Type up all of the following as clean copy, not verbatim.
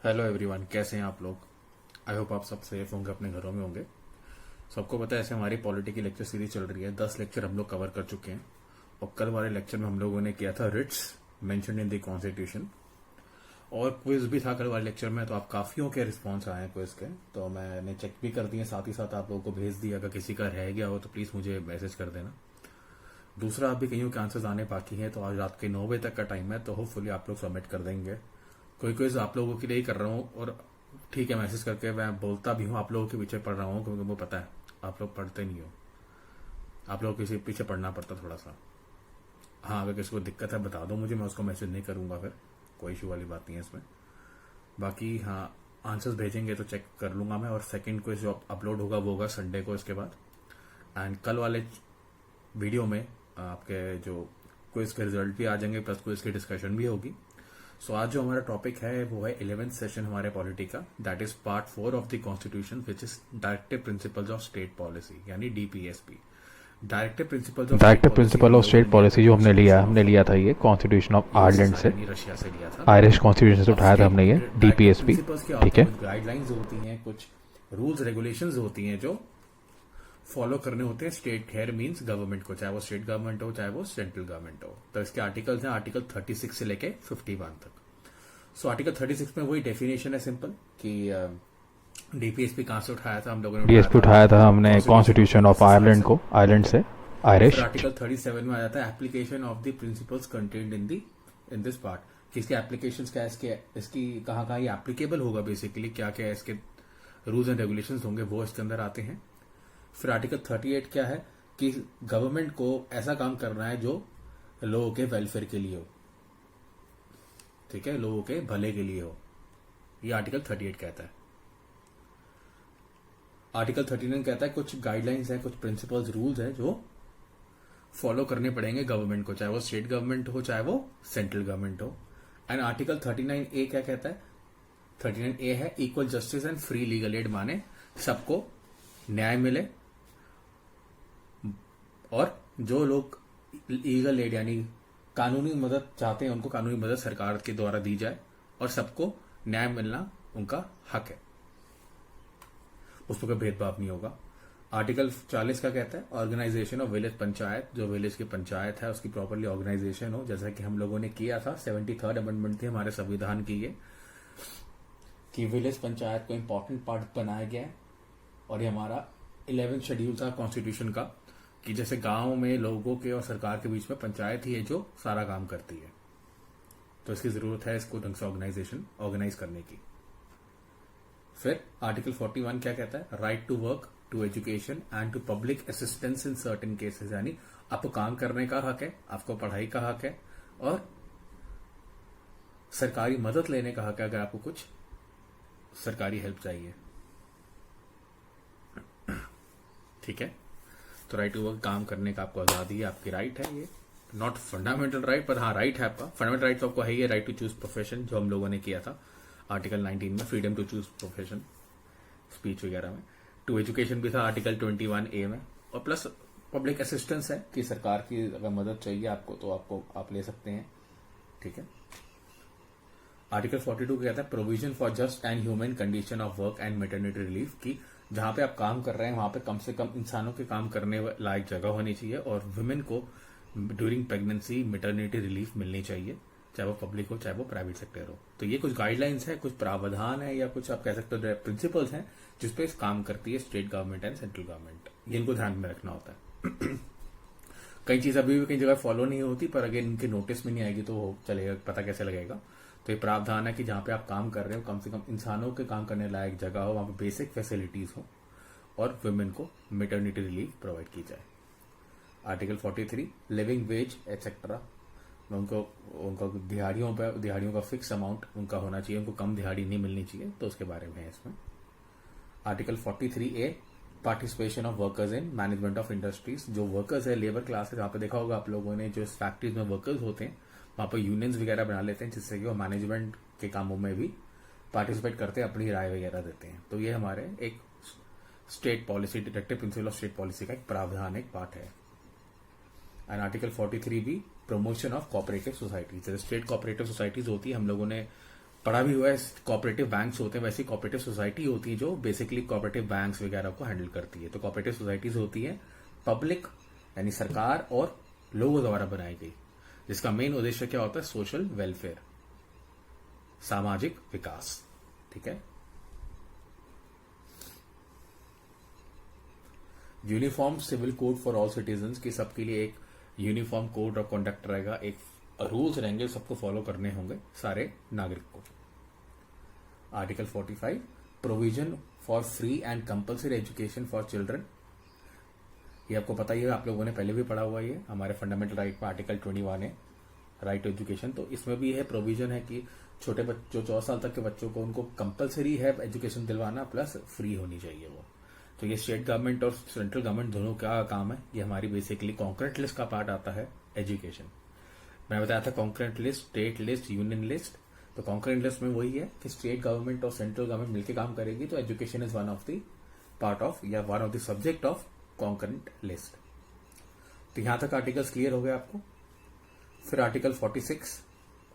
Hello everyone, कैसे हैं आप लोग। आई होप आप सब सेफ होंगे, अपने घरों में होंगे। सबको पता है ऐसे हमारी पॉलिटी की लेक्चर सीरीज चल रही है। 10 लेक्चर हम लोग कवर कर चुके हैं और कल वाले लेक्चर में हम लोगों ने किया था writs mention in the constitution और क्विज भी था कल वाले लेक्चर में। तो आप काफियों के रिस्पॉन्स आए हैं क्विज के, तो मैंने चेक भी कर दिए, साथ ही साथ आप लोगों को भेज दिया। अगर किसी का रह गया हो तो प्लीज मुझे मैसेज कर देना। दूसरा, अभी कईयों के आंसर्स आने बाकी हैं, तो आज रात के 9 बजे तक का टाइम है, तो होपफुली आप लोग सबमिट कर देंगे। कोई क्विज आप लोगों के लिए ही कर रहा हूँ और ठीक है, मैसेज करके मैं बोलता भी हूँ, आप लोगों के पीछे पढ़ रहा हूँ क्योंकि मुझे पता है आप लोग पढ़ते नहीं हो। आप लोगों के पीछे पढ़ना पड़ता थोड़ा सा। हाँ, अगर किसी को दिक्कत है बता दो मुझे, मैं उसको मैसेज नहीं करूंगा, फिर कोई इशू वाली बात नहीं है इसमें। बाकी हाँ, आंसर्स भेजेंगे तो चेक कर लूंगा मैं। और सेकंड क्विज जो अपलोड होगा वो होगा संडे को इसके बाद। एंड कल वाले वीडियो में आपके जो क्विज के रिजल्ट भी आ जाएंगे, प्लस क्विज की डिस्कशन भी होगी। सो आज जो हमारा टॉपिक है वो है 11th सेशन हमारे पॉलिटी का, that is part 4 of the constitution which is directive principles of state policy, यानी DPSP. Directive principle of state policy जो हमने लिया था ये कॉन्स्टिट्यूशन ऑफ आयरलैंड से, रशिया से लिया था। आयरिश कॉन्स्टिट्यूशन से ऑफ उठाया था स्टेट हमने ये डायरेक्टिव डीपीएसपी। प्रिंसिपल्स क्या ठीक होते हैं, है, कुछ गाइडलाइंस होती हैं, कुछ रूल्स रेगुलेशंस होती हैं जो फॉलो करने होते हैं स्टेट। हेयर मींस गवर्नमेंट को, चाहे वो स्टेट गवर्नमेंट हो चाहे वो सेंट्रल गवर्नमेंट हो। तो इसके आर्टिकल्स हैं आर्टिकल 36 से लेके 51 तक। सो आर्टिकल 36 में वही डेफिनेशन है सिंपल कि डीपीएसपी कहां से उठाया था, हम लोगों ने डीएसपी उठाया था हमने कॉन्स्टिट्यूशन ऑफ आयरलैंड को, आयरलैंड से, फिर आयरिश। आर्टिकल 37 में आ जाता है application of the principles contained in this part, कि इसके एप्लीकेशंस क्या है, इसकी कहाँ कहाँ ये एप्लीकेबल होगा, बेसिकली क्या क्या इसके रूल्स एंड रेगुलेशंस होंगे वो इसके अंदर आते हैं। फिर आर्टिकल 38 क्या है कि गवर्नमेंट को ऐसा काम करना है जो लोगों के वेलफेयर के लिए हो, ठीक है, लोगों के भले के लिए हो, ये आर्टिकल 38 कहता है। आर्टिकल 39 कहता है कुछ गाइडलाइंस है, कुछ प्रिंसिपल्स रूल्स है जो फॉलो करने पड़ेंगे गवर्नमेंट को, चाहे वो स्टेट गवर्नमेंट हो चाहे वो सेंट्रल गवर्नमेंट हो। एंड आर्टिकल 39A क्या कहता है, 39A है equal justice and free legal aid, माने सबको न्याय मिले और जो लोग लीगल एड यानी कानूनी मदद चाहते हैं उनको कानूनी मदद सरकार के द्वारा दी जाए और सबको न्याय मिलना उनका हक है, उसमें कोई भेदभाव नहीं होगा। आर्टिकल 40 का कहता है ऑर्गेनाइजेशन ऑफ विलेज पंचायत, जो विलेज की पंचायत है उसकी प्रॉपरली ऑर्गेनाइजेशन हो, जैसा कि हम लोगों ने किया था। 73rd अमेंडमेंट थी हमारे संविधान की ये, कि विलेज पंचायत को इंपॉर्टेंट पार्ट बनाया गया है। और ये हमारा 11th शेड्यूल था कॉन्स्टिट्यूशन का, कि जैसे गांव में लोगों के और सरकार के बीच में पंचायत ही है जो सारा काम करती है, तो इसकी जरूरत है इसको ढंग से ऑर्गेनाइज करने की। फिर आर्टिकल 41 क्या कहता है, right to work, to education and to public assistance in certain cases, यानी आपको काम करने का हक है, आपको पढ़ाई का हक है और सरकारी मदद लेने का हक है अगर आपको कुछ सरकारी हेल्प चाहिए, ठीक है। तो राइट टू वर्क, काम करने का आपको आजादी है, आपकी राइट है, ये नॉट फंडामेंटल राइट पर हाँ राइट है आपका। फंडामेंटल राइट तो आपको है ही, राइट टू चूज प्रोफेशन जो हम लोगों ने किया था आर्टिकल 19 में, freedom to choose profession speech वगैरह में। टू एजुकेशन भी था आर्टिकल 21A में। और प्लस पब्लिक असिस्टेंस है कि सरकार की अगर मदद चाहिए आपको तो आप ले सकते हैं, ठीक है। आर्टिकल 42 कहता है provision for just and human condition of work and maternity relief, की जहां पे आप काम कर रहे हैं वहां पे कम से कम इंसानों के काम करने लायक जगह होनी चाहिए और वुमेन को ड्यूरिंग प्रेगनेंसी मैटरनिटी रिलीफ मिलनी चाहिए, चाहे वो पब्लिक हो चाहे वो प्राइवेट सेक्टर हो। तो ये कुछ गाइडलाइंस है, कुछ प्रावधान है या कुछ आप कह सकते हो प्रिंसिपल्स हैं जिसपे काम करती है state government and central government, इनको ध्यान में रखना होता है। कई चीज अभी भी कई जगह फॉलो नहीं होती, पर अगर इनके नोटिस में नहीं आएगी तो चलेगा, पता कैसे लगेगा। तो ये प्रावधान है कि जहां पे आप काम कर रहे हो कम से कम इंसानों के काम करने लायक जगह हो, वहां पे बेसिक फैसिलिटीज हो और वुमेन को मेटर्निटी रिलीफ प्रोवाइड की जाए। आर्टिकल 43 लिविंग वेज एटसेट्रा, उनको दिहाड़ियों का फिक्स अमाउंट उनका होना चाहिए, उनको कम दिहाड़ी नहीं मिलनी चाहिए, तो उसके बारे में है इसमें। Article 43A participation of workers in management of industries, जो वर्कर्स है लेबर क्लास है, जहां पे देखा होगा आप लोगों ने जो फैक्ट्रीज में वर्कर्स होते हैं वहां पर यूनियंस वगैरह बना लेते हैं जिससे कि वो मैनेजमेंट के कामों में भी पार्टिसिपेट करते हैं, अपनी राय वगैरह देते हैं। तो ये हमारे एक state policy, directive principle of state policy का एक प्रावधान, एक पार्ट है। एंड आर्टिकल 43 भी प्रमोशन ऑफ कोऑपरेटिव सोसाइटी, जैसे स्टेट कोऑपरेटिव सोसाइटीज होती है, हम लोगों ने पढ़ा भी हुआ है, कोऑपरेटिव बैंक्स होते हैं, वैसे कोऑपरेटिव सोसाइटी होती है जो बेसिकली कोऑपरेटिव बैंक्स वगैरह को हैंडल करती है। तो कोऑपरेटिव सोसाइटीज होती है पब्लिक यानी सरकार और लोगों द्वारा बनाई गई, जिसका मेन उद्देश्य क्या होता है, सोशल वेलफेयर, सामाजिक विकास। ठीक है। Uniform civil code for all citizens की सबके लिए एक यूनिफॉर्म कोड ऑफ कंडक्ट रहेगा, एक रूल्स रहेंगे, सबको फॉलो करने होंगे सारे नागरिक को। Article 45 provision for free and compulsory education for children. ये आपको पता ही है, आप लोगों ने पहले भी पढ़ा हुआ है, हमारे फंडामेंटल राइट में आर्टिकल 21 है, राइट टू एजुकेशन। तो इसमें भी है प्रोविजन है कि छोटे बच्चों 14 साल तक के बच्चों को उनको कंपलसरी है एजुकेशन दिलवाना, प्लस फ्री होनी चाहिए वो। तो ये स्टेट गवर्नमेंट और सेंट्रल गवर्नमेंट दोनों का काम है। ये हमारी बेसिकली कॉन्करेंट लिस्ट का पार्ट आता है एजुकेशन। मैंने बताया था concurrent list, state list, union list. तो कॉन्करेंट लिस्ट में वही है कि स्टेट गवर्नमेंट और सेंट्रल गवर्नमेंट मिलकर काम करेगी, तो education is one of the part of या one of the subject of concurrent list. तो यहां तक आर्टिकल्स क्लियर हो गए आपको। फिर आर्टिकल 46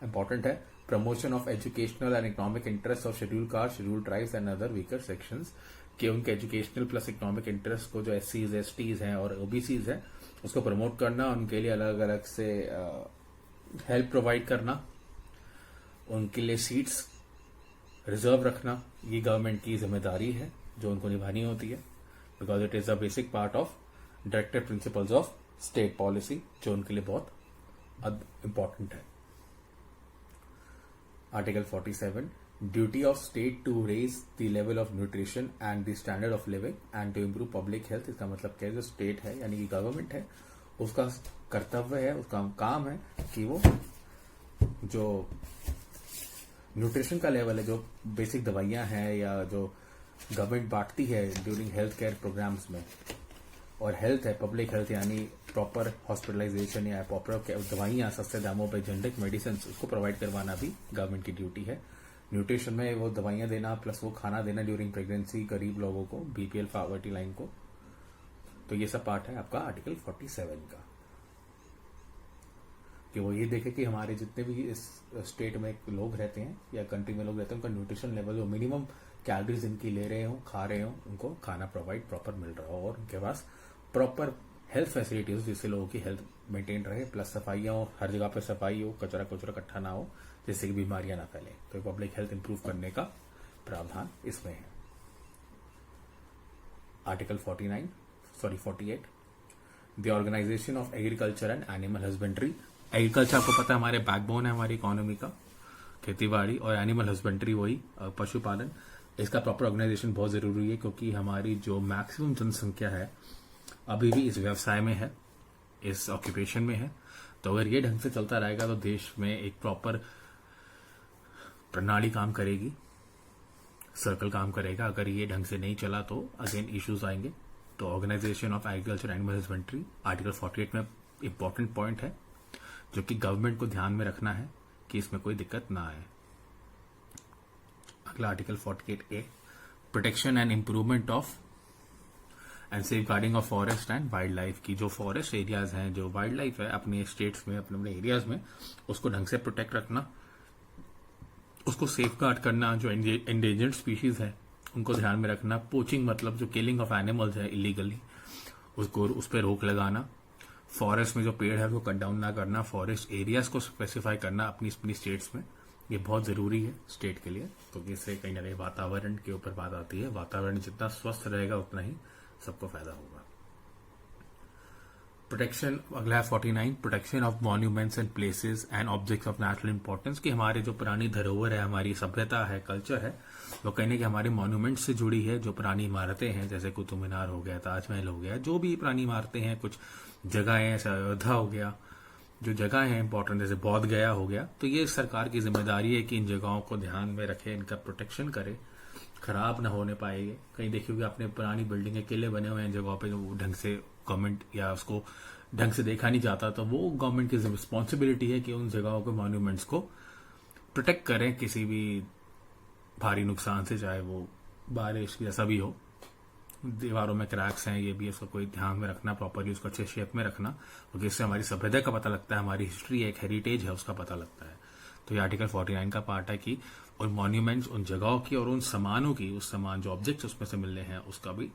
इंपॉर्टेंट है, promotion of educational and economic interest of schedule caste, schedule tribes and other weaker sections, कि उनके एजुकेशनल प्लस इकोनॉमिक इंटरेस्ट को जो एससीज, एसटीज हैं और ओबीसीज हैं उसको प्रमोट करना, उनके लिए अलग अलग से हेल्प प्रोवाइड करना, उनके लिए सीट्स रिजर्व रखना, ये गवर्नमेंट की जिम्मेदारी है जो उनको निभानी होती है, because it is a basic part of directive principles of state policy, जो उनके लिए बहुत इंपॉर्टेंट है। Article 47 duty of state to raise the level of nutrition and the standard of living and to improve public health. इसका मतलब क्या है, जो स्टेट है यानी कि गवर्नमेंट है, उसका कर्तव्य है, उसका काम है कि वो जो न्यूट्रिशन का लेवल है, जो बेसिक दवाइयां हैं या जो गवर्नमेंट बांटती है ड्यूरिंग हेल्थ केयर प्रोग्राम्स में, और हेल्थ है पब्लिक हेल्थ यानी प्रॉपर हॉस्पिटलाइजेशन या प्रॉपर दवाइयां सस्ते दामों पर, जेनरिक मेडिसिन, उसको प्रोवाइड करवाना भी गवर्नमेंट की ड्यूटी है। न्यूट्रिशन में वो दवाइयां देना प्लस वो खाना देना ड्यूरिंग प्रेगनेंसी गरीब लोगों को, बीपीएल पॉवर्टी लाइन को। तो ये सब पार्ट है आपका आर्टिकल 47 का, कि वो ये देखे कि हमारे जितने भी इस स्टेट में लोग रहते हैं या कंट्री में लोग रहते हैं, उनका न्यूट्रिशन लेवल जो मिनिमम कैलोरीज इनकी ले रहे हो, खा रहे हो, उनको खाना प्रोवाइड प्रॉपर मिल रहा हो, और उनके पास प्रॉपर हेल्थ फैसिलिटीज जिससे लोगों की हेल्थ मेंटेन रहे, प्लस सफाइयाँ हो, हर जगह पे सफाई हो, कचरा इकट्ठा ना हो, जिससे कि बीमारियां ना फैले। तो पब्लिक हेल्थ इंप्रूव करने का प्रावधान इसमें है। Article 48 the organisation of agriculture and animal husbandry. Agriculture आपको पता है हमारे बैकबोन है हमारी इकोनॉमी का, खेतीबाड़ी, और एनिमल हस्बेंड्री वही पशुपालन। इसका प्रॉपर ऑर्गेनाइजेशन बहुत जरूरी है, क्योंकि हमारी जो मैक्सिमम जनसंख्या है अभी भी इस व्यवसाय में है, इस ऑक्यूपेशन में है। तो अगर ये ढंग से चलता रहेगा तो देश में एक प्रॉपर प्रणाली काम करेगी, सर्कल काम करेगा। अगर ये ढंग से नहीं चला तो अगेन इश्यूज आएंगे। तो organisation of agriculture animal husbandry article 48 में इंपॉर्टेंट पॉइंट है, जो कि गवर्नमेंट को ध्यान में रखना है कि इसमें कोई दिक्कत ना आए। अगला article 48A protection and improvement of and safeguarding of forest and wildlife, की जो फॉरेस्ट एरियाज हैं, जो वाइल्ड लाइफ है अपने स्टेट्स में, अपने अपने एरियाज में, उसको ढंग से प्रोटेक्ट रखना, उसको सेफ गार्ड करना। जो एंडेंजर्ड स्पीशीज है उनको ध्यान में रखना। पोचिंग मतलब जो किलिंग ऑफ एनिमल्स है इलीगली, उसको उस पर रोक लगाना। फॉरेस्ट में जो पेड़ है उसको कट डाउन ना करना। फॉरेस्ट एरियाज को स्पेसिफाई करना अपनी अपनी स्टेट्स में, ये बहुत जरूरी है स्टेट के लिए। तो इससे कहीं ना कहीं वातावरण के ऊपर बात आती है। वातावरण जितना स्वस्थ रहेगा उतना ही सबको फायदा होगा। प्रोटेक्शन, अगला है 49 protection of monuments and places and objects of national importance, कि हमारे जो पुरानी धरोहर है, हमारी सभ्यता है, कल्चर है, वो कहने कि हमारे मॉन्यूमेंट्स से जुड़ी है। जो पुरानी इमारतें हैं जैसे कुतुब मीनार हो गया, ताजमहल हो गया, जो भी पुरानी इमारतें हैं, कुछ जगह है, अयोध्या हो गया, जो जगह है इंपॉर्टेंट जैसे बौद्ध गया हो गया, तो ये सरकार की जिम्मेदारी है कि इन जगहों को ध्यान में रखे, इनका प्रोटेक्शन करे, खराब ना होने पाएंगे। कहीं देखिए आपने पुरानी बिल्डिंगें, किले बने हुए हैं जगहों पे, जो ढंग से गवर्नमेंट या उसको ढंग से देखा नहीं जाता, तो वो गवर्नमेंट की रिस्पॉन्सिबिलिटी है कि उन जगहों को, मॉन्यूमेंट्स को प्रोटेक्ट करें किसी भी भारी नुकसान से, चाहे वो बारिश जैसा भी हो। दीवारों में क्रैक्स हैं, ये भी उसका कोई ध्यान में रखना, प्रॉपरली उसको अच्छे शेप में रखना, क्योंकि इससे हमारी सभ्यता का पता लगता है, हमारी हिस्ट्री एक हेरिटेज है उसका पता लगता है। तो ये आर्टिकल 49 का पार्ट है कि उन मॉन्यूमेंट्स, उन जगहों की और उन सामानों की, उस सामान जो ऑब्जेक्ट्स उसमें से मिलने हैं उसका भी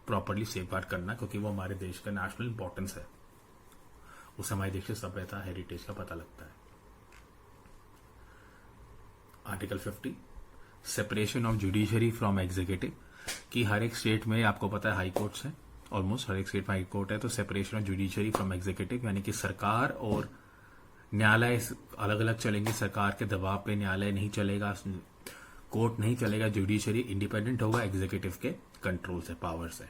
प्रॉपरली सेफगार्ड करना, क्योंकि वो हमारे देश का नेशनल इंपॉर्टेंस है। उससे हमारे देश की सभ्यता, हेरिटेज का पता लगता है। Article 50, separation of judiciary from executive, कि हर एक स्टेट में आपको पता है हाई कोर्ट्स हैं, ऑलमोस्ट हर एक स्टेट में हाई कोर्ट है। तो separation of judiciary from executive यानी कि सरकार और न्यायालय अलग अलग चलेंगे। सरकार के दबाव पे न्यायालय नहीं चलेगा, कोर्ट नहीं चलेगा, जुडिशरी इंडिपेंडेंट होगा एग्जीक्यूटिव के कंट्रोल से, पावर से।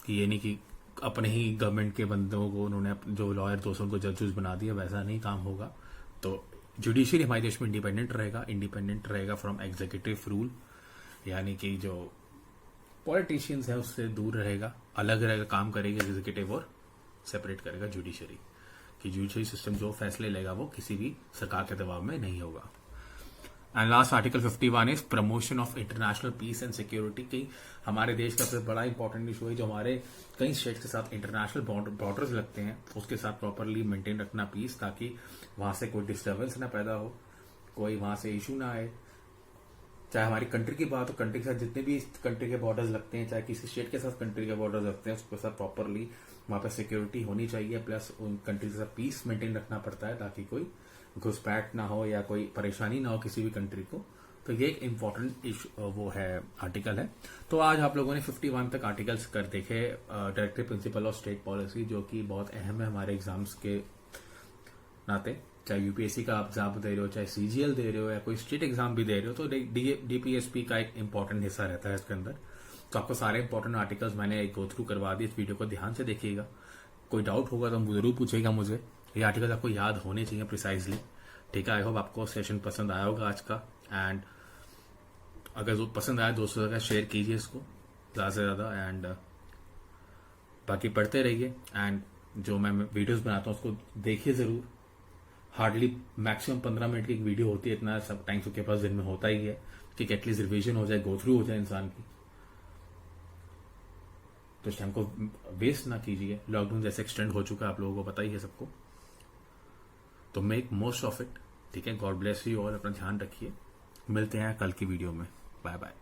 कि ये नहीं कि अपने ही गवर्नमेंट के बंदों को उन्होंने जो लॉयर दोस्तों को जजेस बना दिया, वैसा नहीं काम होगा। तो जुडिशरी हमारे देश में इंडिपेंडेंट रहेगा फ्रॉम एग्जीक्यूटिव रूल, यानी कि जो पॉलिटिशियंस है उससे दूर रहेगा, अलग रहेगा, काम करेगा एग्जीक्यूटिव और सेपरेट करेगा जुडिशरी, कि जुडिशरी सिस्टम जो फैसले लेगा वो किसी भी सरकार के दबाव में नहीं होगा। And last article 51 is promotion of international peace and security, की हमारे देश का सबसे बड़ा इंपॉर्टेंट इशू है जो हमारे कई स्टेट के साथ इंटरनेशनल बॉर्डर्स लगते हैं, उसके साथ प्रॉपरली मेंटेन रखना पीस, ताकि वहां से कोई डिस्टर्बेंस ना पैदा हो, कोई वहां से इशू ना आए। चाहे हमारी कंट्री की बात हो, कंट्री के साथ जितने भी कंट्री के बॉर्डर्स लगते हैं, चाहे किसी स्टेट के साथ कंट्री के बॉर्डर्स लगते हैं, उसके साथ प्रॉपरली वहां पर सिक्योरिटी होनी चाहिए, प्लस उन कंट्री के साथ पीस मेंटेन रखना पड़ता है ताकि कोई घुसपैठ ना हो या कोई परेशानी ना हो किसी भी कंट्री को। तो ये एक इम्पोर्टेंट इशू वो है, आर्टिकल है। तो आज आप लोगों ने 51 तक आर्टिकल्स कर देखे। Directive principle of state policy, जो कि बहुत अहम है हमारे एग्जाम्स के नाते, चाहे यूपीएससी का एग्जाम दे रहे हो, चाहे सीजीएल दे रहे हो, या कोई स्टेट एग्जाम भी दे रहे हो, तो डीपीएसपी का एक इंपॉर्टेंट हिस्सा रहता है इसके अंदर। तो आपको सारे इंपॉर्टेंट आर्टिकल्स मैंने गो थ्रू करवा दिए। इस वीडियो को ध्यान से देखिएगा, कोई डाउट होगा तो जरूर पूछेगा मुझे। ये आर्टिकल आपको याद होने चाहिए प्रिसाइजली, ठीक है। आई होप आपको सेशन पसंद आया होगा आज का, एंड अगर पसंद आया दोस्तों का शेयर कीजिए इसको ज़्यादा से ज़्यादा, एंड बाकी पढ़ते रहिए। एंड जो मैं वीडियोस बनाता हूँ उसको देखिए ज़रूर। हार्डली मैक्सिमम 15 मिनट की एक वीडियो होती है, इतना सब टाइम सबके पास दिन में होता ही है कि एटलीस्ट रिविजन हो जाए, गो थ्रू हो जाए इंसान की। तो इस टाइम को वेस्ट ना कीजिए। लॉकडाउन जैसे एक्सटेंड हो चुका है, आप लोगों को पता ही है सबको, तो मेक मोस्ट ऑफ इट, ठीक है। गॉड ब्लेस यू ऑल, अपना ध्यान रखिए। मिलते हैं कल की वीडियो में, बाय बाय।